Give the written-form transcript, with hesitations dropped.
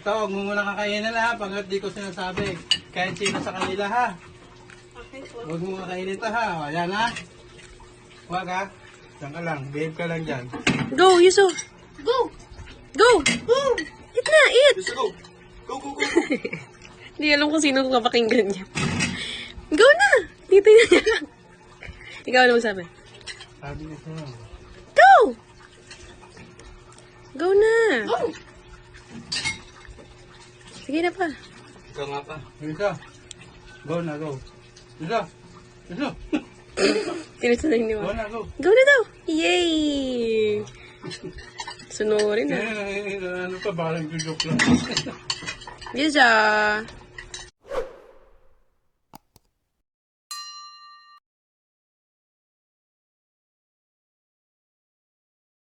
Ito, huwag mo muna kakainin ha, pagkat di ko sinasabi. Kahit sino sa kanila ha. Okay po. Huwag mo kakainin ito ha. O, yan ha. Huwag ha. Diyan ka lang, behave ka lang dyan. Go, Yusuf. Go! Go! Eat na, eat! Just go! Go, go, go! Hindi alam kung sino kapakinggan niya. Go na! Dito niya lang. Ikaw ano sabi? Sabi ko sa'yo. Go! Go na! Go! Sige na pa. Ikaw nga pa. Isa. Go na, go. Isa. Isa. Tinusunod niyo. Go na, go. Go na daw! Yay! Sunurin na. Ano pa, parang joke lang. Yes, ah.